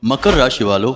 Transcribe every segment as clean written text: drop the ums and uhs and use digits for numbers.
मकर राशि वालों,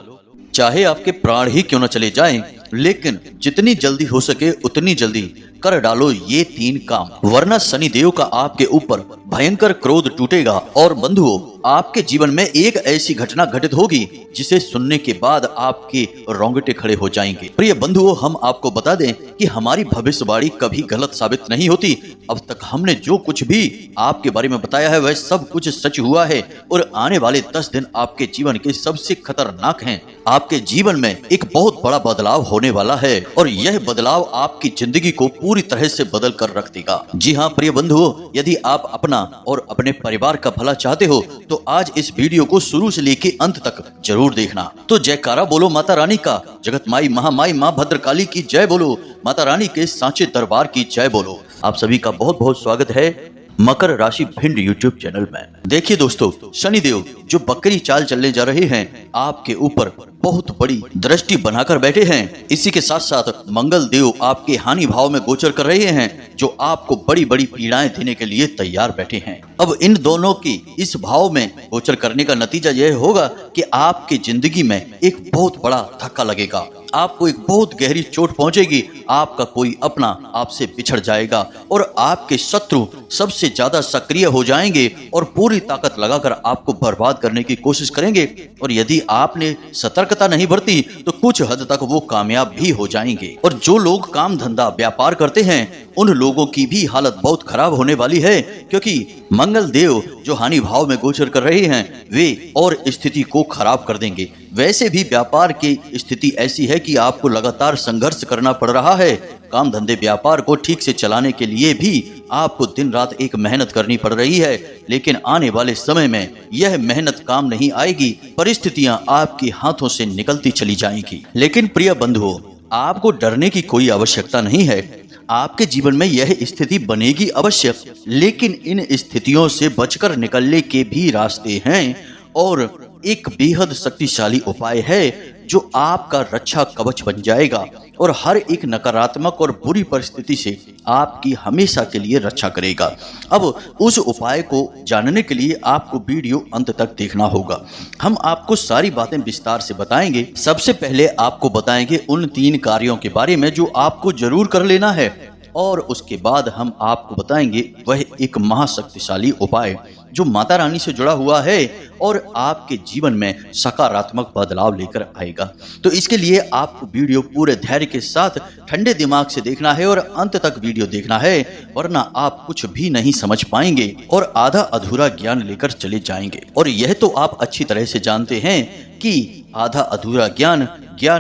चाहे आपके प्राण ही क्यों न चले जाएं, लेकिन जितनी जल्दी हो सके उतनी जल्दी कर डालो ये 3 काम, वरना शनि देव का आपके ऊपर भयंकर क्रोध टूटेगा। और बंधुओं, आपके जीवन में एक ऐसी घटना घटित होगी जिसे सुनने के बाद आपके रोंगटे खड़े हो जाएंगे। प्रिय बंधुओं, हम आपको बता दें कि हमारी भविष्यवाणी कभी गलत साबित नहीं होती। अब तक हमने जो कुछ भी आपके बारे में बताया है वह सब कुछ सच हुआ है और आने वाले 10 दिन आपके जीवन के सबसे खतरनाक हैं। आपके जीवन में एक बहुत बड़ा बदलाव होने वाला है और यह बदलाव आपकी जिंदगी को पूरी तरह से बदल कर रख देगा। जी हाँ प्रिय बंधुओं, यदि आप अपना और अपने परिवार का भला चाहते हो तो आज इस वीडियो को शुरू से लेकर अंत तक जरूर देखना। तो जयकारा बोलो माता रानी का, जगत माई महामाई माँ भद्रकाली की जय बोलो, माता रानी के सांचे दरबार की जय बोलो। आप सभी का बहुत बहुत स्वागत है मकर राशि भिंड यूट्यूब चैनल में। देखिए दोस्तों, शनिदेव जो बकरी चाल चलने जा रहे हैं आपके ऊपर बहुत बड़ी दृष्टि बनाकर बैठे हैं। इसी के साथ साथ मंगल देव आपके हानि भाव में गोचर कर रहे हैं, जो आपको बड़ी बड़ी पीड़ाएं देने के लिए तैयार बैठे हैं। अब इन दोनों की इस भाव में गोचर करने का नतीजा यह होगा कि आपकी जिंदगी में एक बहुत बड़ा धक्का लगेगा, आपको एक बहुत गहरी चोट पहुंचेगी, आपका कोई अपना आपसे बिछड़ जाएगा और आपके शत्रु सबसे ज्यादा सक्रिय हो जाएंगे और पूरी ताकत लगाकर आपको बर्बाद करने की कोशिश करेंगे। और यदि आपने सतर्कता नहीं बरती तो कुछ हद तक वो कामयाब भी हो जाएंगे। और जो लोग काम धंधा व्यापार करते हैं उन लोगों की भी हालत बहुत खराब होने वाली है, क्योंकि मंगल देव जो हानि भाव में गोचर कर रहे हैं वे और स्थिति को खराब कर देंगे। वैसे भी व्यापार की स्थिति ऐसी है कि आपको लगातार संघर्ष करना पड़ रहा है। काम धंधे व्यापार को ठीक से चलाने के लिए भी आपको दिन रात एक मेहनत करनी पड़ रही है, लेकिन आने वाले समय में यह मेहनत काम नहीं आएगी, परिस्थितियां आपके हाथों से निकलती चली जाएंगी। लेकिन प्रिय बंधुओं, आपको डरने की कोई आवश्यकता नहीं है। आपके जीवन में यह स्थिति बनेगी अवश्य, लेकिन इन स्थितियों से बचकर निकलने के भी रास्ते हैं और एक बेहद शक्तिशाली उपाय है जो आपका रक्षा कवच बन जाएगा और हर एक नकारात्मक और बुरी परिस्थिति से आपकी हमेशा के लिए रक्षा करेगा। अब उस उपाय को जानने के लिए आपको वीडियो अंत तक देखना होगा। हम आपको सारी बातें विस्तार से बताएंगे। सबसे पहले आपको बताएंगे उन 3 कार्यों के बारे में जो आपको जरूर कर लेना है, और उसके बाद हम आपको बताएंगे वह एक महाशक्तिशाली उपाय जो माता रानी से जुड़ा हुआ है और आपके जीवन में सकारात्मक बदलाव लेकर आएगा। तो इसके लिए आपको वीडियो पूरे धैर्य के साथ ठंडे दिमाग से देखना है और अंत तक वीडियो देखना है, वरना आप कुछ भी नहीं समझ पाएंगे और आधा अधूरा ज्ञान लेकर चले जाएंगे। और यह तो आप अच्छी तरह से जानते हैं कि आधा अधूरा ज्ञान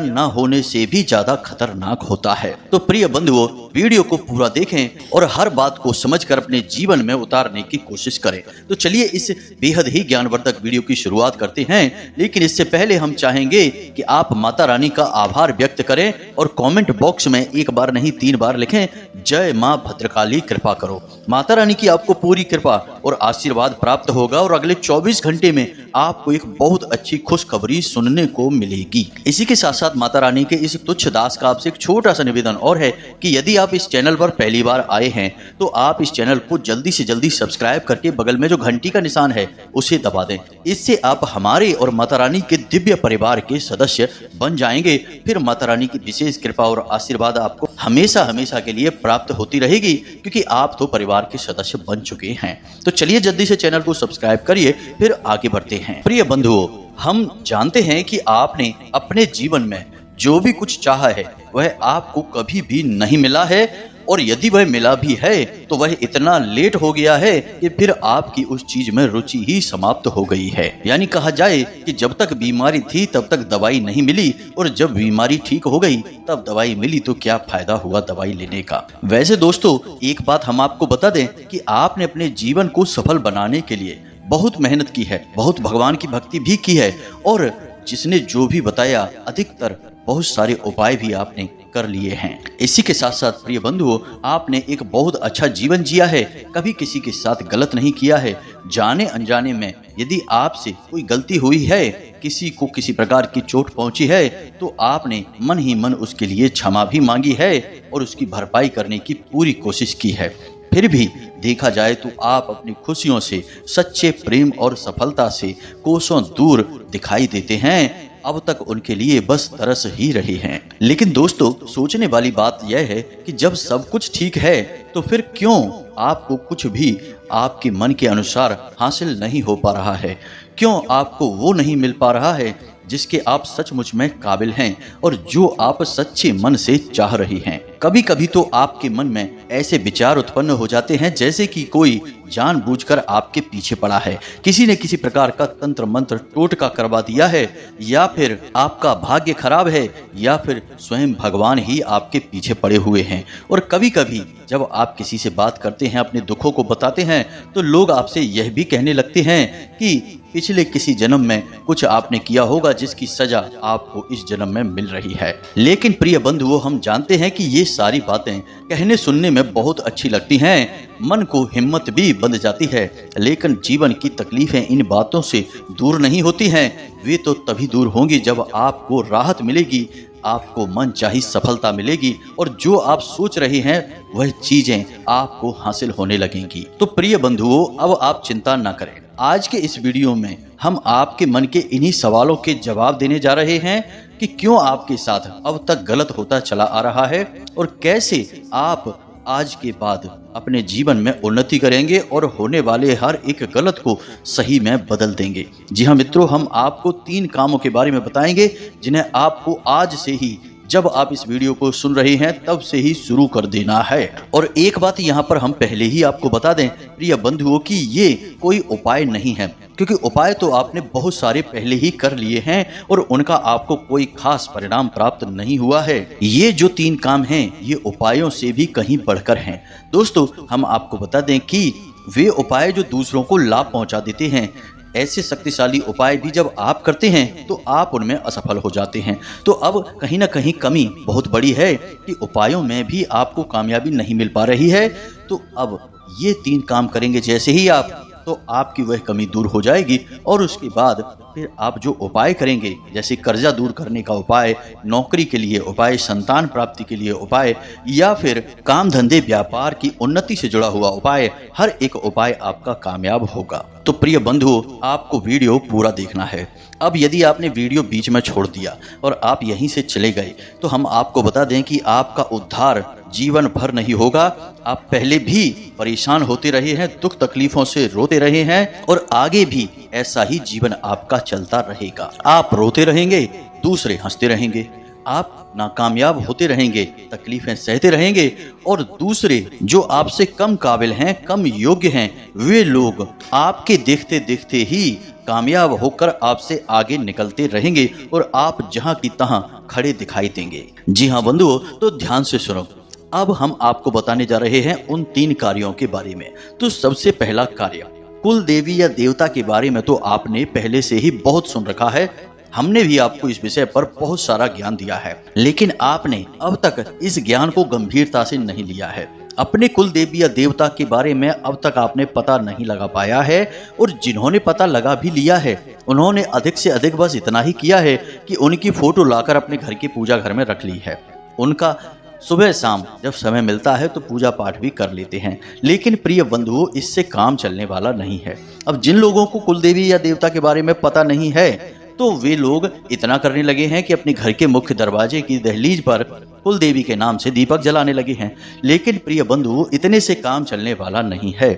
न होने से भी ज्यादा खतरनाक होता है। तो प्रिय बंधुओं, वीडियो को पूरा देखें और हर बात को समझकर अपने जीवन में उतारने की कोशिश करें। तो चलिए इस बेहद ही ज्ञानवर्धक वीडियो की शुरुआत करते हैं, लेकिन इससे पहले हम चाहेंगे कि आप माता रानी का आभार व्यक्त करें और कमेंट बॉक्स में एक बार नहीं 3 बार लिखें, जय माँ भद्रकाली कृपा करो। माता रानी की आपको पूरी कृपा और आशीर्वाद प्राप्त होगा और अगले 24 घंटे में आपको एक बहुत अच्छी खुशखबरी सुनने को मिलेगी। इसी के साथ साथ माता रानी के इस तुच्छ दास का आपसे एक छोटा सा निवेदन और है कि यदि आप इस चैनल पर पहली बार आए हैं तो आप इस चैनल को जल्दी से जल्दी सब्सक्राइब करके बगल में जो घंटी का निशान है उसे दबा दें। इससे आप हमारे और माता रानी के दिव्य परिवार के सदस्य बन जाएंगे। फिर माता रानी की विशेष कृपा और आशीर्वाद आपको हमेशा हमेशा के लिए प्राप्त होती रहेगी, क्योंकि आप तो परिवार के सदस्य बन चुके हैं। तो चलिए जल्दी से चैनल को सब्सक्राइब करिए, फिर आगे बढ़ते हैं। प्रिय बंधुओं, हम जानते हैं कि आपने अपने जीवन में जो भी कुछ चाहा है वह आपको कभी भी नहीं मिला है, और यदि वह मिला भी है तो वह इतना लेट हो गया है कि फिर आपकी उस चीज में रुचि ही समाप्त हो गई है। यानी कहा जाए कि जब तक बीमारी थी तब तक दवाई नहीं मिली, और जब बीमारी ठीक हो गई तब दवाई मिली तो क्या फायदा हुआ दवाई लेने का। वैसे दोस्तों, एक बात हम आपको बता दें कि आपने अपने जीवन को सफल बनाने के लिए बहुत मेहनत की है, बहुत भगवान की भक्ति भी की है, और जिसने जो भी बताया अधिकतर बहुत सारे उपाय भी आपने कर लिए हैं। इसी के साथ साथ प्रिय बंधुओं, आपने एक बहुत अच्छा जीवन जिया है, कभी किसी के साथ गलत नहीं किया है। जाने अनजाने में यदि आपसे कोई गलती हुई है, किसी को किसी प्रकार की चोट पहुंची है, तो आपने मन ही मन उसके लिए क्षमा भी मांगी है और उसकी भरपाई करने की पूरी कोशिश की है। फिर भी देखा जाए तो आप अपनी खुशियों से, सच्चे प्रेम और सफलता से कोसों दूर दिखाई देते हैं। अब तक उनके लिए बस तरस ही रहे हैं। लेकिन दोस्तों, सोचने वाली बात यह है कि जब सब कुछ ठीक है तो फिर क्यों आपको कुछ भी आपके मन के अनुसार हासिल नहीं हो पा रहा है? क्यों आपको वो नहीं मिल पा रहा है जिसके आप सचमुच में काबिल हैं और जो आप सच्चे मन से चाह रही हैं? कभी कभी तो आपके मन में ऐसे विचार उत्पन्न हो जाते हैं जैसे कि कोई जानबूझकर आपके पीछे पड़ा है, किसी ने किसी प्रकार का तंत्र मंत्र टोटका करवा दिया है, या फिर आपका भाग्य खराब है, या फिर स्वयं भगवान ही आपके पीछे पड़े हुए हैं। और कभी कभी जब आप किसी से बात करते हैं, अपने दुखों को बताते हैं, तो लोग आपसे यह भी कहने लगते हैं कि पिछले किसी जन्म में कुछ आपने किया होगा जिसकी सजा आपको इस जन्म में मिल रही है। लेकिन प्रिय बंधुओं, हम जानते हैं कि ये सारी बातें कहने सुनने में बहुत अच्छी लगती हैं, मन को हिम्मत भी बंध जाती है, लेकिन जीवन की तकलीफें इन बातों से दूर नहीं होती हैं। वे तो तभी दूर होंगी जब आपको राहत मिलेगी, आपको मनचाही सफलता मिलेगी और जो आप सोच रहे हैं वह चीजें आपको हासिल होने लगेंगी। तो प्रिय बंधुओं, अब आप चिंता न करें। आज के इस वीडियो में हम आपके मन के इन्हीं सवालों के जवाब देने जा रहे हैं कि क्यों आपके साथ अब तक गलत होता चला आ रहा है और कैसे आप आज के बाद अपने जीवन में उन्नति करेंगे और होने वाले हर एक गलत को सही में बदल देंगे। जी हाँ मित्रों, हम आपको 3 कामों के बारे में बताएंगे जिन्हें आपको आज से ही, जब आप इस वीडियो को सुन रहे हैं तब से ही शुरू कर देना है। और एक बात यहाँ पर हम पहले ही आपको बता दें प्रिय बंधुओं कि ये कोई उपाय नहीं है, क्योंकि उपाय तो आपने बहुत सारे पहले ही कर लिए हैं और उनका आपको कोई खास परिणाम प्राप्त नहीं हुआ है। ये जो 3 काम हैं ये उपायों से भी कहीं बढ़कर हैं। दोस्तों, हम आपको बता दें कि वे उपाय जो दूसरों को लाभ पहुंचा देते हैं, ऐसे शक्तिशाली उपाय भी जब आप करते हैं तो आप उनमें असफल हो जाते हैं। तो अब कहीं ना कहीं कमी बहुत बड़ी है कि उपायों में भी आपको कामयाबी नहीं मिल पा रही है। तो अब ये 3 काम करेंगे जैसे ही आप, तो आपकी वह कमी दूर हो जाएगी और उसके बाद फिर आप जो उपाय करेंगे, जैसे कर्जा दूर करने का उपाय, नौकरी के लिए उपाय, संतान प्राप्ति के लिए उपाय, या फिर काम धंधे व्यापार की उन्नति से जुड़ा हुआ उपाय, हर एक उपाय आपका कामयाब होगा। तो प्रिय बंधुओं, आपको वीडियो पूरा देखना है। अब यदि आपने वीडियो बीच में छोड़ दिया और आप यहीं से चले गए तो हम आपको बता दें कि आपका उद्धार जीवन भर नहीं होगा। आप पहले भी परेशान होते रहे हैं, दुख तकलीफों से रोते रहे हैं और आगे भी ऐसा ही जीवन आपका चलता रहेगा। आप रोते रहेंगे, दूसरे हंसते रहेंगे, आप नाकामयाब होते रहेंगे, तकलीफें सहते रहेंगे और दूसरे जो आपसे कम काबिल हैं, कम योग्य हैं, वे लोग आपके देखते देखते ही कामयाब होकर आपसे आगे निकलते रहेंगे और आप जहां की तहां खड़े दिखाई देंगे। जी हाँ बंधुओं, तो ध्यान से सुनो। अब हम आपको बताने जा रहे हैं उन 3 कार्यों के बारे में। तो सबसे पहला कार्य, कुल देवी या देवता के बारे में तो आपने पहले से ही बहुत सुन रखा है। हमने भी आपको इस विषय पर बहुत सारा ज्ञान दिया है, लेकिन आपने अब तक इस ज्ञान को गंभीरता से नहीं लिया है। अपने कुल देवी या देवता के बारे में अब तक आपने पता नहीं लगा पाया है और जिन्होंने पता लगा भी लिया है उन्होंने अधिक से अधिक बस इतना ही किया है कि उनकी फोटो लाकर अपने घर की पूजा घर में रख ली है। उनका सुबह शाम जब समय मिलता है तो पूजा पाठ भी कर लेते हैं। लेकिन प्रिय बंधुओं, इससे काम चलने वाला नहीं है। अब जिन लोगों को कुल देवी या देवता के बारे में पता नहीं है तो वे लोग इतना करने लगे हैं कि अपने घर के मुख्य दरवाजे की दहलीज पर कुल देवी के नाम से दीपक जलाने लगे हैं। लेकिन प्रिय बंधु, इतने से काम चलने वाला नहीं है।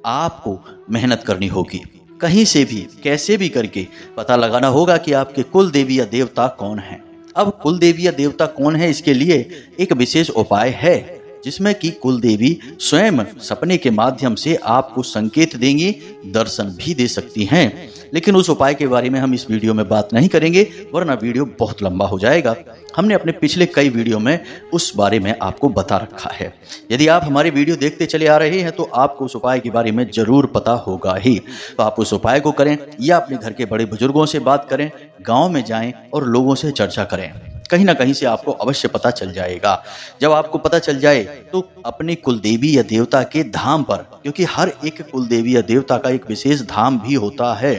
आपको मेहनत करनी होगी, कहीं से भी कैसे भी करके पता लगाना होगा कि आपके कुल देवी या देवता कौन है। अब कुल देवी या देवता कौन है, इसके लिए एक विशेष उपाय है जिसमें कि कुल देवी स्वयं सपने के माध्यम से आपको संकेत देंगी, दर्शन भी दे सकती हैं। लेकिन उस उपाय के बारे में हम इस वीडियो में बात नहीं करेंगे, वरना वीडियो बहुत लंबा हो जाएगा। हमने अपने पिछले कई वीडियो में उस बारे में आपको बता रखा है। यदि आप हमारे वीडियो देखते चले आ रहे हैं तो आपको उस उपाय के बारे में जरूर पता होगा ही। तो आप उस उपाय को करें या अपने घर के बड़े बुजुर्गों से बात करें, गाँव में जाएं और लोगों से चर्चा करें। कहीं ना कहीं से आपको अवश्य पता चल जाएगा। जब आपको पता चल जाए तो अपने कुल देवी या देवता के धाम पर, क्योंकि हर एक कुल देवी या देवता का एक विशेष धाम भी होता है,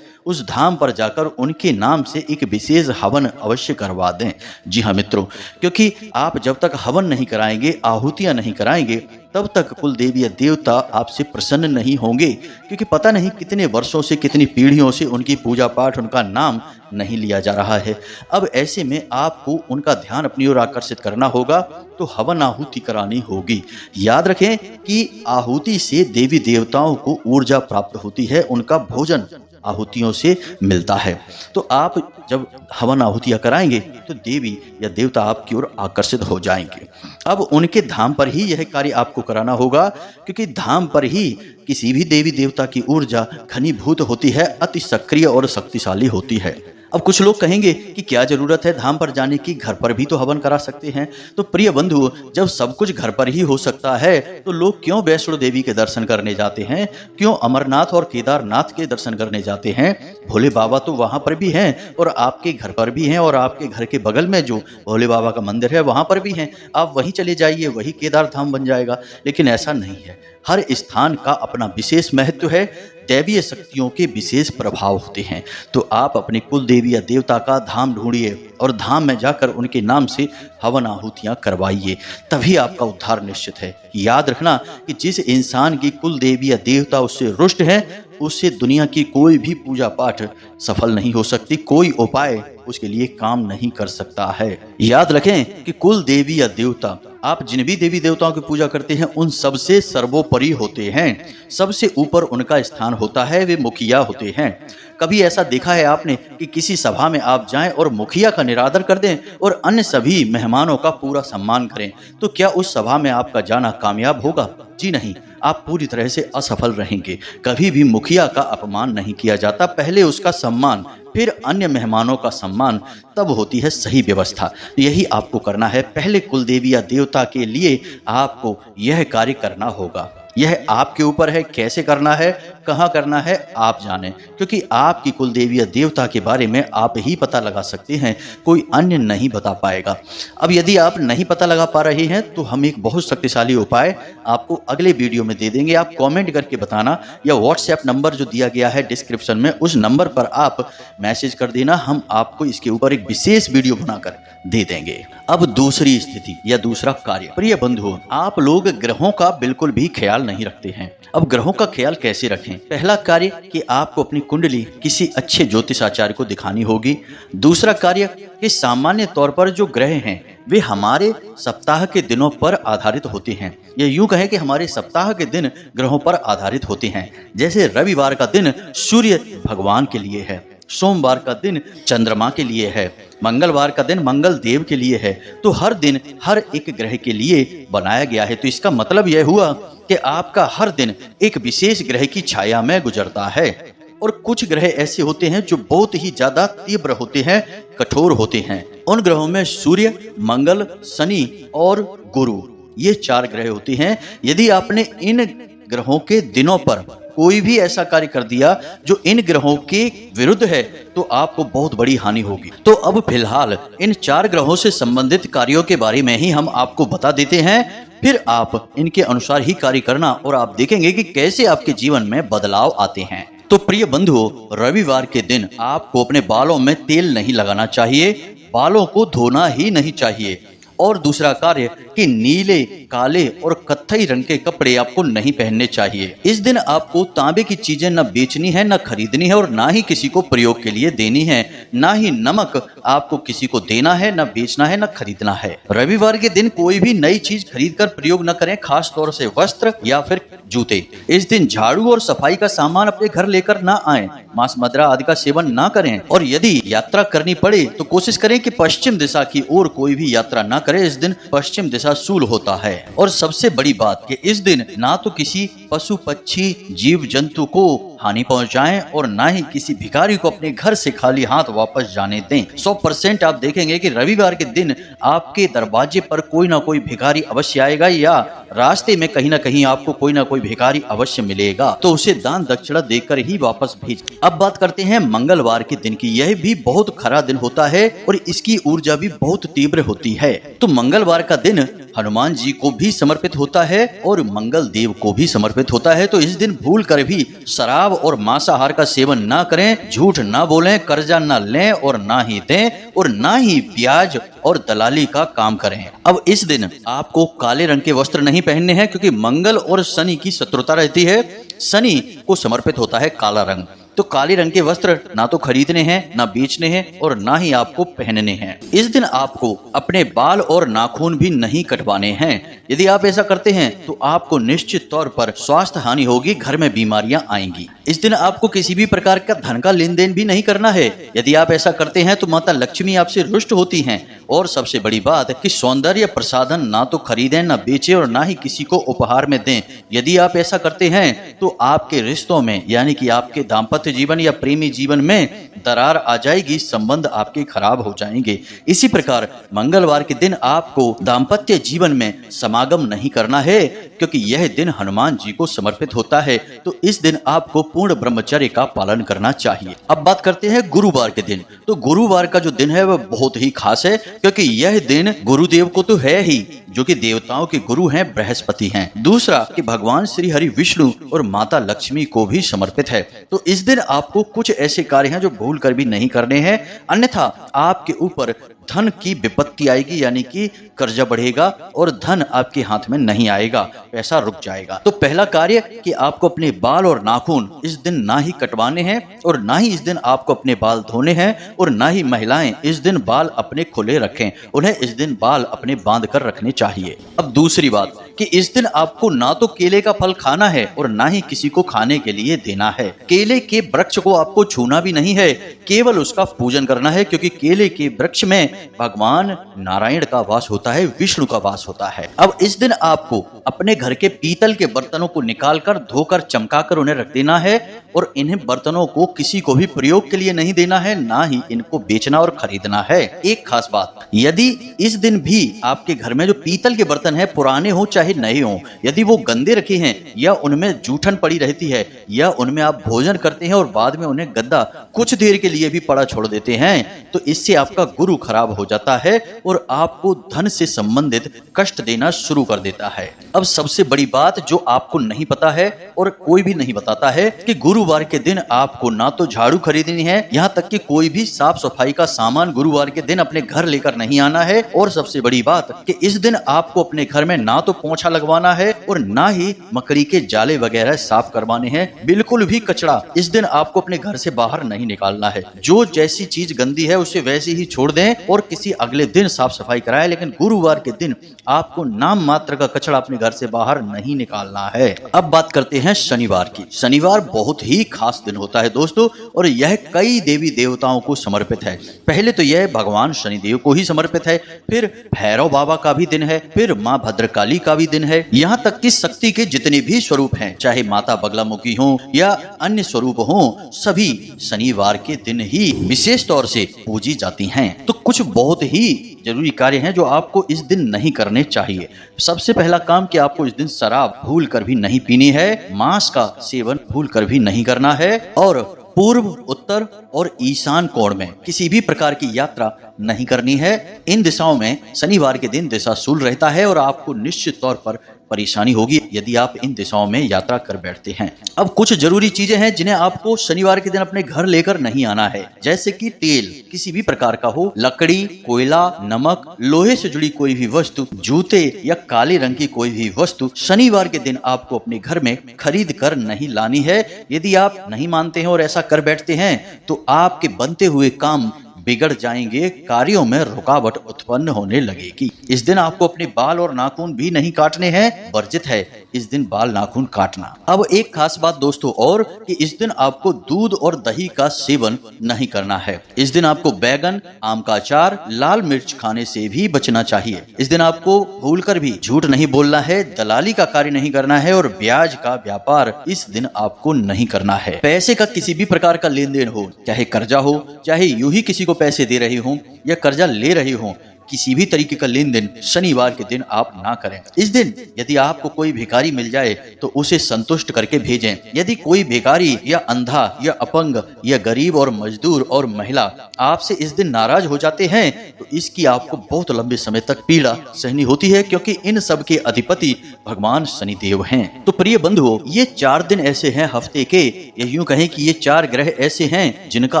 उस धाम पर जाकर उनके नाम से एक विशेष हवन अवश्य करवा दें। जी हाँ मित्रों, क्योंकि आप जब तक हवन नहीं कराएंगे, आहुतियां नहीं कराएंगे, तब तक कुल देवी या देवता आपसे प्रसन्न नहीं होंगे, क्योंकि पता नहीं कितने वर्षों से, कितनी पीढ़ियों से उनकी पूजा पाठ, उनका नाम नहीं लिया जा रहा है। अब ऐसे में आपको उनका ध्यान अपनी ओर आकर्षित करना होगा, तो हवन आहुति करानी होगी। याद रखें कि आहुति से देवी देवताओं को ऊर्जा प्राप्त होती है, उनका भोजन आहुतियों से मिलता है। तो आप जब हवन आहुतियां कराएंगे तो देवी या देवता आपकी ओर आकर्षित हो जाएंगे। अब उनके धाम पर ही यह कार्य आपको कराना होगा, क्योंकि धाम पर ही किसी भी देवी देवता की ऊर्जा घनीभूत होती है, अति सक्रिय और शक्तिशाली होती है। अब कुछ लोग कहेंगे कि क्या जरूरत है धाम पर जाने की, घर पर भी तो हवन करा सकते हैं। तो प्रिय बंधु, जब सब कुछ घर पर ही हो सकता है तो लोग क्यों वैष्णो देवी के दर्शन करने जाते हैं, क्यों अमरनाथ और केदारनाथ के दर्शन करने जाते हैं। भोले बाबा तो वहां पर भी हैं और आपके घर पर भी हैं, और आपके घर के बगल में जो भोले बाबा का मंदिर है वहां पर भी हैं। आप वहीं चले जाइए, वही केदार धाम बन जाएगा। लेकिन ऐसा नहीं है, हर स्थान का अपना विशेष महत्व है, दैवीय शक्तियों के विशेष प्रभाव होते हैं। तो आप अपने कुल देवी या देवता का धाम ढूंढिए और धाम में जाकर उनके नाम से हवन आहुतियां करवाइए, तभी आपका उद्धार निश्चित है। याद रखना कि जिस इंसान की कुल देवी या देवता उससे रुष्ट है, उससे दुनिया की कोई भी पूजा पाठ सफल नहीं हो सकती, कोई उपाय उसके लिए काम नहीं कर सकता है। याद रखें कि कुल देवी या देवता, आप जिन भी देवी देवताओं की पूजा करते हैं उन सबसे सर्वोपरि होते हैं, सबसे ऊपर उनका स्थान होता है, वे मुखिया होते हैं। कभी ऐसा देखा है आपने कि किसी सभा में आप जाएं और मुखिया का निरादर कर दें और अन्य सभी मेहमानों का पूरा सम्मान करें, तो क्या उस सभा में आपका जाना कामयाब होगा? जी नहीं, आप पूरी तरह से असफल रहेंगे। कभी भी मुखिया का अपमान नहीं किया जाता, पहले उसका सम्मान, फिर अन्य मेहमानों का सम्मान, तब होती है सही व्यवस्था। यही आपको करना है। पहले कुल देवी या देवता के लिए आपको यह कार्य करना होगा। यह आपके ऊपर है, कैसे करना है, कहाँ करना है, आप जानें, क्योंकि आपकी कुल देवी या देवता के बारे में आप ही पता लगा सकते हैं, कोई अन्य नहीं बता पाएगा। अब यदि आप नहीं पता लगा पा रहे हैं तो हम एक बहुत शक्तिशाली उपाय आपको अगले वीडियो में दे देंगे। आप कमेंट करके बताना, या व्हाट्सएप नंबर जो दिया गया है डिस्क्रिप्शन में, उस नंबर पर आप मैसेज कर देना, हम आपको इसके ऊपर एक विशेष वीडियो बनाकर दे देंगे। अब दूसरी स्थिति या दूसरा कार्य, प्रिय बंधुओं, आप लोग ग्रहों का बिल्कुल भी ख्याल नहीं रखते हैं। अब ग्रहों का ख्याल कैसे रखें? पहला कार्य कि आपको अपनी कुंडली किसी अच्छे ज्योतिष आचार्य को दिखानी होगी। दूसरा कार्य कि सामान्य तौर पर जो ग्रह हैं वे हमारे सप्ताह के दिनों पर आधारित होते हैं, या यूं कहें कि हमारे सप्ताह के दिन ग्रहों पर आधारित होते हैं। जैसे रविवार का दिन सूर्य भगवान के लिए है, सोमवार का दिन चंद्रमा के लिए है, मंगलवार का दिन मंगल देव के लिए है। तो हर दिन हर एक ग्रह के लिए बनाया गया है। तो इसका मतलब यह हुआ कि आपका हर दिन एक विशेष ग्रह की छाया में गुजरता है। और कुछ ग्रह ऐसे होते हैं जो बहुत ही ज्यादा तीव्र होते हैं, कठोर होते हैं। उन ग्रहों में सूर्य, मंगल, शनि और गुरु, ये 4 ग्रह होते हैं। यदि आपने इन ग्रहों के दिनों पर कोई भी ऐसा कार्य कर दिया जो इन ग्रहों के विरुद्ध है, तो आपको बहुत बड़ी हानि होगी। तो अब फिलहाल इन 4 ग्रहों से संबंधित कार्यों के बारे में ही हम आपको बता देते हैं, फिर आप इनके अनुसार ही कार्य करना और आप देखेंगे कि कैसे आपके जीवन में बदलाव आते हैं। तो प्रिय बंधुओं, रविवार के दिन आपको अपने बालों में तेल नहीं लगाना चाहिए, बालों को धोना ही नहीं चाहिए। और दूसरा कार्य कि नीले, काले और कत्थई रंग के कपड़े आपको नहीं पहनने चाहिए। इस दिन आपको तांबे की चीजें न बेचनी है, न खरीदनी है, और ना ही किसी को प्रयोग के लिए देनी है। ना ही नमक आपको किसी को देना है, न बेचना है, न खरीदना है। रविवार के दिन कोई भी नई चीज खरीद कर प्रयोग न करें, खास तौर से वस्त्र या फिर जूते। इस दिन झाड़ू और सफाई का सामान अपने घर लेकर ना आए, मांस मदिरा आदि का सेवन ना करें, और यदि यात्रा करनी पड़े तो कोशिश करें कि पश्चिम दिशा की ओर कोई भी यात्रा ना करें। इस दिन पश्चिम दिशा शूल होता है। और सबसे बड़ी बात कि इस दिन ना तो किसी पशु पक्षी जीव जंतु को हानि पहुंचाएं और ना ही किसी भिखारी को अपने घर से खाली हाथ वापस जाने दें। 100% आप देखेंगे कि रविवार के दिन आपके दरवाजे पर कोई ना कोई भिखारी अवश्य आएगा, या रास्ते में कहीं ना कहीं आपको कोई ना कोई भिखारी अवश्य मिलेगा, तो उसे दान दक्षिणा देकर ही वापस भेज। अब बात करते हैं मंगलवार के दिन की। यह भी बहुत खरा दिन होता है और इसकी ऊर्जा भी बहुत तीव्र होती है। तो मंगलवार का दिन हनुमान जी को भी समर्पित होता है और मंगल देव को भी समर्पित होता है। तो इस दिन भूल कर भी शराब और मांसाहार का सेवन ना करें, झूठ ना बोलें, कर्जा ना लें और ना ही दें, और ना ही ब्याज और दलाली का काम करें। अब इस दिन आपको काले रंग के वस्त्र नहीं पहनने हैं, क्योंकि मंगल और शनि की शत्रुता रहती है। शनि को समर्पित होता है काला रंग, तो काले रंग के वस्त्र ना तो खरीदने हैं, ना बेचने हैं, और ना ही आपको पहनने हैं। इस दिन आपको अपने बाल और नाखून भी नहीं कटवाने हैं। यदि आप ऐसा करते हैं तो आपको निश्चित तौर पर स्वास्थ्य हानि होगी, घर में बीमारियां आएंगी। इस दिन आपको किसी भी प्रकार का धन का लेन देन भी नहीं करना है। यदि आप ऐसा करते हैं तो माता लक्ष्मी आपसे रुष्ट होती हैं। और सबसे बड़ी बात कि सौंदर्य प्रसाधन ना तो खरीदें, ना बेचें, और ना ही किसी को उपहार में दें। यदि आप ऐसा करते हैं तो आपके रिश्तों में, यानी कि आपके दाम्पत्य जीवन या प्रेमी जीवन में दरार आ जाएगी, संबंध आपके खराब हो जाएंगे। इसी प्रकार मंगलवार के दिन आपको दाम्पत्य जीवन में समागम नहीं करना है, क्योंकि यह दिन हनुमान जी को समर्पित होता है। तो इस दिन आपको पूर्ण ब्रह्मचर्य का पालन करना चाहिए। अब बात करते हैं गुरुवार के दिन। तो गुरुवार का जो दिन है वह बहुत ही खास है, क्योंकि यह दिन गुरुदेव को तो है ही, जो कि देवताओं के गुरु हैं, बृहस्पति हैं। दूसरा कि भगवान श्री हरि विष्णु और माता लक्ष्मी को भी समर्पित है। तो इस दिन आपको कुछ ऐसे कार्य हैं जो भूल कर भी नहीं करने हैं, अन्यथा आपके ऊपर धन की विपत्ति आएगी, यानी कि कर्जा बढ़ेगा और धन आपके हाथ में नहीं आएगा, पैसा रुक जाएगा। तो पहला कार्य कि आपको अपने बाल और नाखून इस दिन ना ही कटवाने हैं, और ना ही इस दिन आपको अपने बाल धोने हैं, और ना ही महिलाएं इस दिन बाल अपने खुले रखें, उन्हें इस दिन बाल अपने बांध कर रखने चाहिए। अब दूसरी बात कि इस दिन आपको ना तो केले का फल खाना है और ना ही किसी को खाने के लिए देना है। केले के वृक्ष को आपको छूना भी नहीं है, केवल उसका पूजन करना है, क्योंकि केले के वृक्ष में भगवान नारायण का वास होता है, विष्णु का वास होता है। अब इस दिन आपको अपने घर के पीतल के बर्तनों को निकालकर धोकर चमकाकर उन्हें रख देना है, और इन्हें बर्तनों को किसी को भी प्रयोग के लिए नहीं देना है, ना ही इनको बेचना और खरीदना है। एक खास बात, यदि इस दिन भी आपके घर में जो पीतल के बर्तन है, पुराने हो चाहे नए हो, यदि वो गंदे रखे हैं या उनमें जूठन पड़ी रहती है, या उनमें आप भोजन करते हैं और बाद में उन्हें गंदा कुछ देर के लिए भी पड़ा छोड़ देते हैं, तो इससे आपका गुरु खराब हो जाता है और आपको धन से संबंधित कष्ट देना शुरू कर देता है। अब सबसे बड़ी बात जो आपको नहीं पता है और कोई भी नहीं बताता है कि गुरुवार के दिन आपको ना तो झाड़ू खरीदनी है, यहाँ तक कि कोई भी साफ सफाई का सामान गुरुवार के दिन अपने घर लेकर नहीं आना है। और सबसे बड़ी बात कि इस दिन आपको अपने घर में ना तो पोंछा लगवाना है और ना ही मकड़ी के जाले वगैरह साफ करवाने हैं। बिल्कुल भी कचरा इस दिन आपको अपने घर से बाहर नहीं निकालना है। जो जैसी चीज गंदी है उसे वैसे ही छोड़ दें और किसी अगले दिन साफ सफाई कराएं, लेकिन गुरुवार के दिन आपको नाम मात्र का कचरा अपने घर से बाहर नहीं निकालना है। अब बात करते हैं शनिवार की। शनिवार बहुत ही खास दिन होता है दोस्तों, और यह कई देवी देवताओं को समर्पित है। पहले तो यह भगवान शनिदेव को ही समर्पित है, फिर भैरव बाबा का भी दिन है, फिर माँ भद्रकाली का भी दिन है। यहाँ तक कि शक्ति के जितने भी स्वरूप हैं, चाहे माता बगलामुखी हो या अन्य स्वरूप हो, सभी शनिवार के दिन ही विशेष तौर से पूजी जाती हैं। तो कुछ बहुत ही जरूरी कार्य हैं जो आपको इस दिन नहीं करने चाहिए। सबसे पहला काम कि आपको इस दिन शराब भूल कर भी नहीं पीनी है, मांस का सेवन भूल कर भी नहीं करना है, और पूर्व, उत्तर और ईशान कोण में किसी भी प्रकार की यात्रा नहीं करनी है। इन दिशाओं में शनिवार के दिन दिशाशूल रहता है और आपको निश्चित तौर पर परेशानी होगी यदि आप इन दिशाओं में यात्रा कर बैठते हैं। अब कुछ जरूरी चीजें हैं जिन्हें आपको शनिवार के दिन अपने घर लेकर नहीं आना है, जैसे कि तेल किसी भी प्रकार का हो, लकड़ी, कोयला, नमक, लोहे से जुड़ी कोई भी वस्तु, जूते या काले रंग की कोई भी वस्तु शनिवार के दिन आपको अपने घर में खरीद कर नहीं लानी है। यदि आप नहीं मानते हैं और ऐसा कर बैठते हैं तो आपके बनते हुए काम बिगड़ जाएंगे, कार्यों में रुकावट उत्पन्न होने लगेगी। इस दिन आपको अपने बाल और नाखून भी नहीं काटने हैं, वर्जित है इस दिन बाल नाखून काटना। अब एक खास बात दोस्तों और कि इस दिन आपको दूध और दही का सेवन नहीं करना है। इस दिन आपको बैगन, आम का अचार, लाल मिर्च खाने से भी बचना चाहिए। इस दिन आपको भूलकर भी झूठ नहीं बोलना है, दलाली का कार्य नहीं करना है, और ब्याज का व्यापार इस दिन आपको नहीं करना है। पैसे का किसी भी प्रकार का लेन देन हो, चाहे कर्जा हो, चाहे यूं ही किसी को पैसे दे रही हो या कर्जा ले रही हो, किसी भी तरीके का लेन देन शनिवार के दिन आप ना करें। इस दिन यदि आपको कोई भिखारी मिल जाए तो उसे संतुष्ट करके भेजें। यदि कोई भिखारी या अंधा या अपंग या गरीब और मजदूर और महिला आपसे इस दिन नाराज हो जाते हैं तो इसकी आपको बहुत लंबे समय तक पीड़ा सहनी होती है, क्योंकि इन सब के अधिपति भगवान शनिदेव हैं। तो प्रिय बंधुओं, ये 4 दिन ऐसे हैं हफ्ते के, या यूं कहें कि ये 4 ग्रह ऐसे हैं जिनका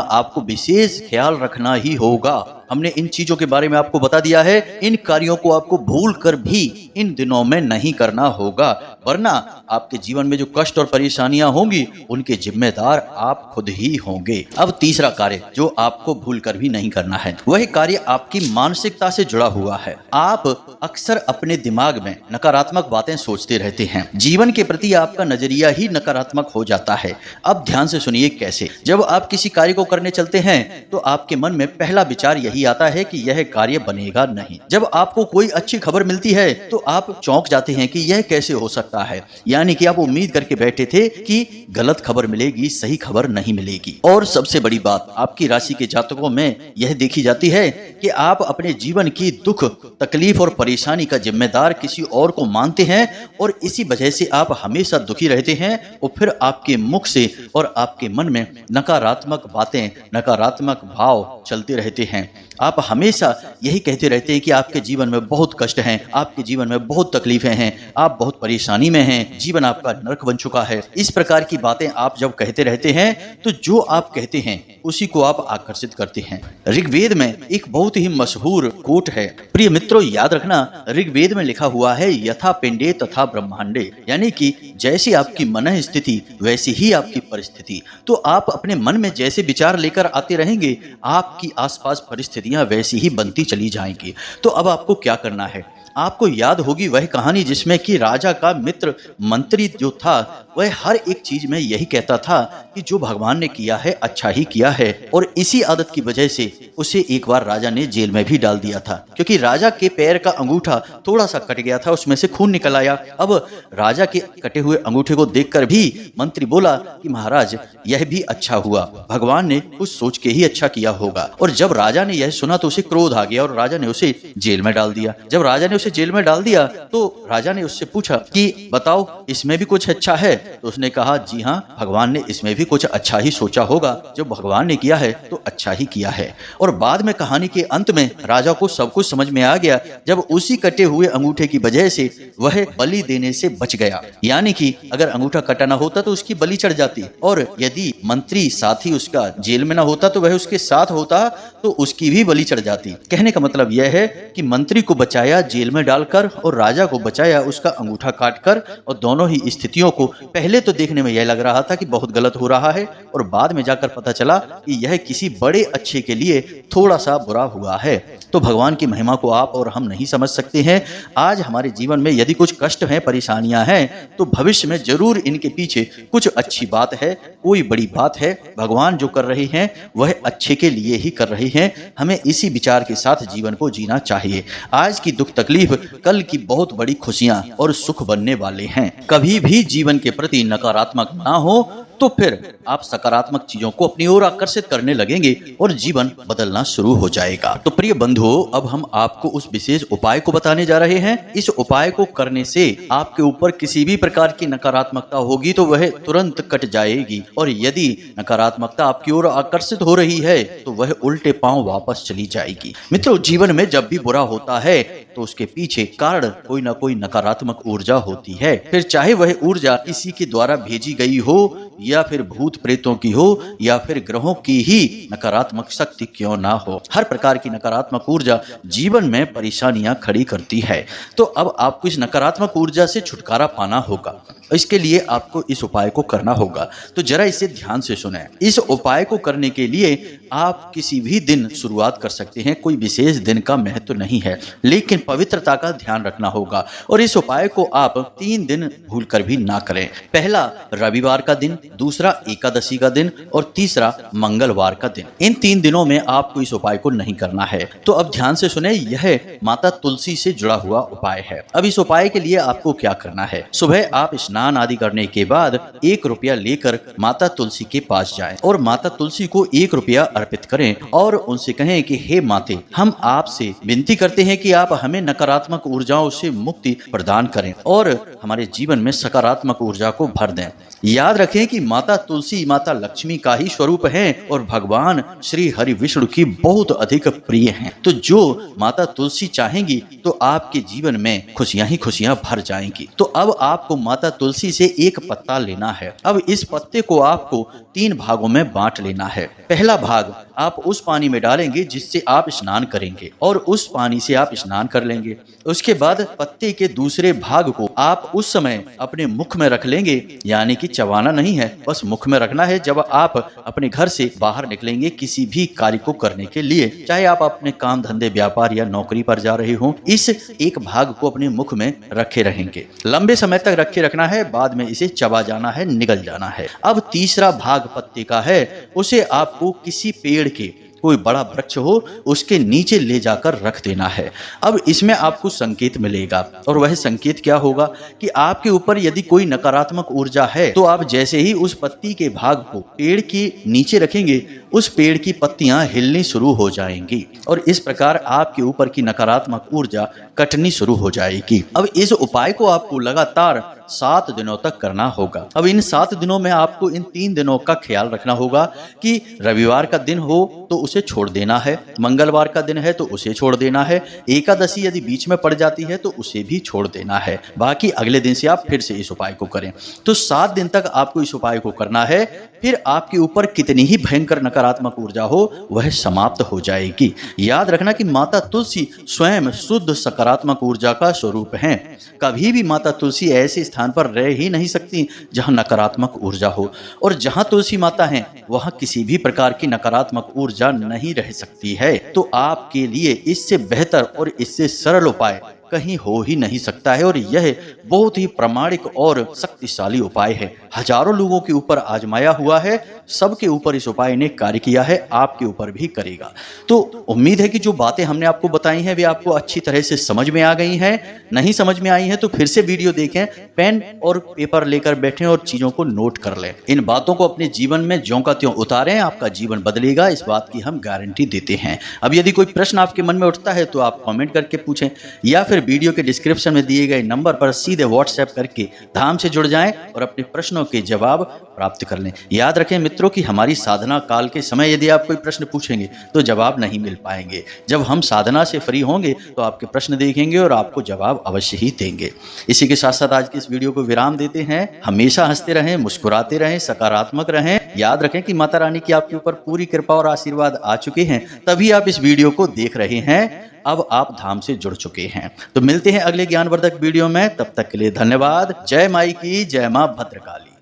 आपको विशेष ख्याल रखना ही होगा। हमने इन चीजों के बारे में आपको बता दिया है। इन कार्यों को आपको भूल कर भी इन दिनों में नहीं करना होगा, वरना आपके जीवन में जो कष्ट और परेशानियां होंगी उनके जिम्मेदार आप खुद ही होंगे। अब तीसरा कार्य जो आपको भूल कर भी नहीं करना है, वह कार्य आपकी मानसिकता से जुड़ा हुआ है। आप अक्सर अपने दिमाग में नकारात्मक बातें सोचते रहते हैं। जीवन के प्रति आपका नजरिया ही नकारात्मक हो जाता है। अब ध्यान से सुनिए कैसे। जब आप किसी कार्य को करने चलते हैं तो आपके मन में पहला विचार यही आता है कि यह कार्य बनेगा नहीं। जब आपको कोई अच्छी खबर मिलती है तो आप चौंक जाते हैं कि यह कैसे हो सकता है, यानी कि आप उम्मीद करके बैठे थे कि गलत खबर मिलेगी, सही खबर नहीं मिलेगी। और सबसे बड़ी बात, आपकी राशि के जातकों में यह देखी जाती है कि आप अपने जीवन की दुख, तकलीफ और परेशानी का जिम्मेदार किसी और को मानते हैं और इसी वजह से आप हमेशा दुखी रहते हैं और फिर आपके मुख से और आपके मन में नकारात्मक बातें, नकारात्मक भाव चलते रहते हैं। आप हमेशा यही कहते रहते हैं कि आपके जीवन में बहुत कष्ट हैं, आपके जीवन में बहुत तकलीफें हैं, आप बहुत परेशानी में हैं, जीवन आपका नरक बन चुका है। इस प्रकार की बातें आप जब कहते रहते हैं तो जो आप कहते हैं उसी को आप आकर्षित करते हैं। ऋग्वेद में एक बहुत ही मशहूर कोट है, प्रिय मित्रों याद रखना, ऋग्वेद में लिखा हुआ है यथा पिंडे तथा ब्रह्मांडे, यानी कि जैसी आपकी मन स्थिति वैसी ही आपकी परिस्थिति। तो आप अपने मन में जैसे विचार लेकर आते रहेंगे, आपकी आसपास परिस्थितियां वैसी ही बनती चली जाएंगी। तो अब आपको क्या करना है, आपको याद होगी वह कहानी जिसमें कि राजा का मित्र मंत्री जो था वह हर एक चीज में यही कहता था कि जो भगवान ने किया है अच्छा ही किया है, और इसी आदत की वजह से उसे एक बार राजा ने जेल में भी डाल दिया था, क्योंकि राजा के पैर का अंगूठा थोड़ा सा कट गया था, उसमें से खून निकल आया। अब राजा के कटे हुए अंगूठे को देखकर भी मंत्री बोला कि महाराज यह भी अच्छा हुआ, भगवान ने कुछ सोच के ही अच्छा किया होगा। और जब राजा ने यह सुना तो उसे क्रोध आ गया और राजा ने उसे जेल में डाल दिया। जब राजा ने उसे जेल में डाल दिया तो राजा ने उससे पूछा कि बताओ इसमें भी कुछ अच्छा है, तो उसने कहा जी हाँ, भगवान ने इसमें भी कुछ अच्छा ही सोचा होगा, जो भगवान ने किया है तो अच्छा ही किया है। और बाद में कहानी के अंत में राजा को सब कुछ समझ में आ गया, जब उसी कटे हुए अंगूठे की वजह से वह बलि देने से बच गया। यानी कि अगर अंगूठा कटा ना होता तो उसकी बलि चढ़ जाती, और यदि मंत्री साथी उसका जेल में ना होता तो वह उसके साथ होता तो उसकी भी बलि चढ़ जाती। कहने का मतलब यह है कि मंत्री को बचाया जेल में डालकर और राजा को बचाया उसका अंगूठा काटकर, और दोनों ही स्थितियों को पहले तो देखने में यह लग रहा था कि बहुत गलत हो रहा है, और बाद में जाकर पता चला कि यह किसी बड़े अच्छे के लिए थोड़ा सा बुरा हुआ है। तो भगवान की महिमा को आप और हम नहीं समझ सकते हैं। आज हमारे जीवन में यदि कुछ कष्ट हैं, परेशानियां हैं, तो भविष्य में जरूर इनके पीछे कुछ अच्छी बात है, कोई बड़ी बात है। भगवान जो कर रहे हैं वह अच्छे के लिए ही कर रहे हैं। हमें इसी विचार के साथ जीवन को जीना चाहिए। आज की दुख तकलीफ कल की बहुत बड़ी खुशियां और सुख बनने वाले हैं। कभी भी जीवन के प्रति नकारात्मक ना हो तो फिर आप सकारात्मक चीजों को अपनी ओर आकर्षित करने लगेंगे और जीवन बदलना शुरू हो जाएगा। तो प्रिय बंधुओं, अब हम आपको उस विशेष उपाय को बताने जा रहे हैं। इस उपाय को करने से आपके ऊपर किसी भी प्रकार की नकारात्मकता होगी तो वह तुरंत कट जाएगी, और यदि नकारात्मकता आपकी ओर आकर्षित हो रही है तो वह उल्टे पांव वापस चली जाएगी। मित्रों, जीवन में जब भी बुरा होता है तो उसके पीछे कारण कोई ना कोई नकारात्मक ऊर्जा होती है, फिर चाहे वह ऊर्जा किसी के द्वारा भेजी गई हो या फिर भूत प्रेतों की हो या फिर ग्रहों की ही नकारात्मक शक्ति क्यों ना हो। हर प्रकार की नकारात्मक ऊर्जा जीवन में परेशानियां खड़ी करती है। तो अब आपको इस नकारात्मक ऊर्जा से छुटकारा पाना होगा। इसके लिए आपको इस उपाय को करना होगा। तो जरा इसे ध्यान से सुनें। इस उपाय को करने के लिए आप किसी भी दिन शुरुआत कर सकते हैं, कोई विशेष दिन का महत्व नहीं है, लेकिन पवित्रता का ध्यान रखना होगा। और इस उपाय को आप 3 दिन भूलकर भी ना करें। पहला रविवार का दिन, दूसरा एकादशी का दिन और तीसरा मंगलवार का दिन। इन 3 दिनों में आपको इस उपाय को नहीं करना है। तो अब ध्यान से सुने, यह माता तुलसी से जुड़ा हुआ उपाय है। अब इस उपाय के लिए आपको क्या करना है, सुबह आप स्नान आदि करने के बाद 1 रुपया लेकर माता तुलसी के पास जाएं और माता तुलसी को 1 रुपया अर्पित करें और उनसे कहें कि हे माते, हम आपसे विनती करते हैं कि आप हमें नकारात्मक ऊर्जाओं से मुक्ति प्रदान करें और हमारे जीवन में सकारात्मक ऊर्जा को भर दें। याद रखें कि माता तुलसी माता लक्ष्मी का ही स्वरूप है और भगवान श्री हरि विष्णु की बहुत अधिक प्रिय हैं। तो जो माता तुलसी चाहेंगी तो आपके जीवन में खुशियां ही खुशियां भर जाएंगी। तो अब आपको माता तुलसी से एक पत्ता लेना है। अब इस पत्ते को आपको 3 भागों में बांट लेना है। पहला भाग आप उस पानी में डालेंगे जिससे आप स्नान करेंगे और उस पानी से आप स्नान कर लेंगे। उसके बाद पत्ते के दूसरे भाग को आप उस समय अपने मुख में रख लेंगे, यानी कि चबाना नहीं है, बस मुख में रखना है। जब आप अपने घर से बाहर निकलेंगे किसी भी कार्य को करने के लिए, चाहे आप अपने काम धंधे व्यापार या नौकरी पर जा रहे हो, इस एक भाग को अपने मुख में रखे रहेंगे। लंबे समय तक रखे रखना है, बाद में इसे चबा जाना है, निगल जाना है। अब तीसरा भाग पत्ते का है, उसे आपको किसी पेड़ के, कोई बड़ा वृक्ष हो, उसके नीचे ले जाकर रख देना है। अब इसमें आपको संकेत मिलेगा और वह संकेत क्या होगा कि आपके ऊपर यदि कोई नकारात्मक ऊर्जा है तो आप जैसे ही उस पत्ती के भाग को पेड़ के नीचे रखेंगे, उस पेड़ की पत्तियां हिलनी शुरू हो जाएंगी और इस प्रकार आपके ऊपर की नकारात्मक ऊर्जा कटनी शुरू हो जाएगी। अब इस उपाय को आपको लगातार 7 दिनों तक करना होगा। अब इन 7 दिनों में आपको इन 3 दिनों का ख्याल रखना होगा कि रविवार का दिन हो तो उसे छोड़ देना है, मंगलवार का दिन है तो उसे छोड़ देना है, एकादशी यदि बीच में पड़ जाती है तो उसे भी छोड़ देना है। बाकी अगले दिन से आप फिर से इस उपाय को करें। तो 7 दिन तक आपको इस उपाय को करना है। फिर आपके ऊपर कितनी ही भयंकर नकारात्मक ऊर्जा हो वह समाप्त हो जाएगी। याद रखना कि माता तुलसी स्वयं शुद्ध सकारात्मक ऊर्जा का स्वरूप है। कभी भी माता तुलसी ऐसे स्थान पर रह ही नहीं सकती जहां नकारात्मक ऊर्जा हो, और जहां तुलसी माता है वहां किसी भी प्रकार की नकारात्मक ऊर्जा नहीं रह सकती है। तो आपके लिए इससे बेहतर और इससे सरल उपाय कहीं हो ही नहीं सकता है और यह बहुत ही प्रामाणिक और शक्तिशाली उपाय है। हजारों लोगों के ऊपर आजमाया हुआ है, सबके ऊपर इस उपाय ने कार्य किया है, आपके ऊपर भी करेगा। तो उम्मीद है कि जो बातें हमने आपको बताई हैं वे आपको अच्छी तरह से समझ में आ गई हैं। नहीं समझ में आई हैं तो फिर से वीडियो देखें, पेन और पेपर लेकर बैठें और चीजों को नोट कर लें। इन बातों को अपने जीवन में ज्यों का त्यों उतारें, आपका जीवन बदलेगा, इस बात की हम गारंटी देते हैं। अब यदि कोई प्रश्न आपके मन में उठता है तो आप कमेंट करके पूछें या फिर वीडियो के डिस्क्रिप्शन में दिए गए नंबर पर सीधे व्हाट्सएप करके धाम से जुड़ जाएं और अपने प्रश्नों के जवाब प्राप्त कर लें। याद रखें मित्रों कि हमारी साधना काल के समय यदि आप कोई प्रश्न पूछेंगे तो जवाब नहीं मिल पाएंगे। जब हम साधना से फ्री होंगे तो आपके प्रश्न देखेंगे और आपको जवाब अवश्य ही देंगे। इसी के साथ साथ आज की इस वीडियो को विराम देते हैं। हमेशा हंसते रहें, मुस्कुराते रहें, सकारात्मक रहें। याद रखें कि माता रानी की आपके ऊपर पूरी कृपा और आशीर्वाद आ चुके हैं, तभी आप इस वीडियो को देख रहे हैं। अब आप धाम से जुड़ चुके हैं। तो मिलते हैं अगले ज्ञानवर्धक वीडियो में, तब तक के लिए धन्यवाद। जय माई की, जय मां भद्रकाली।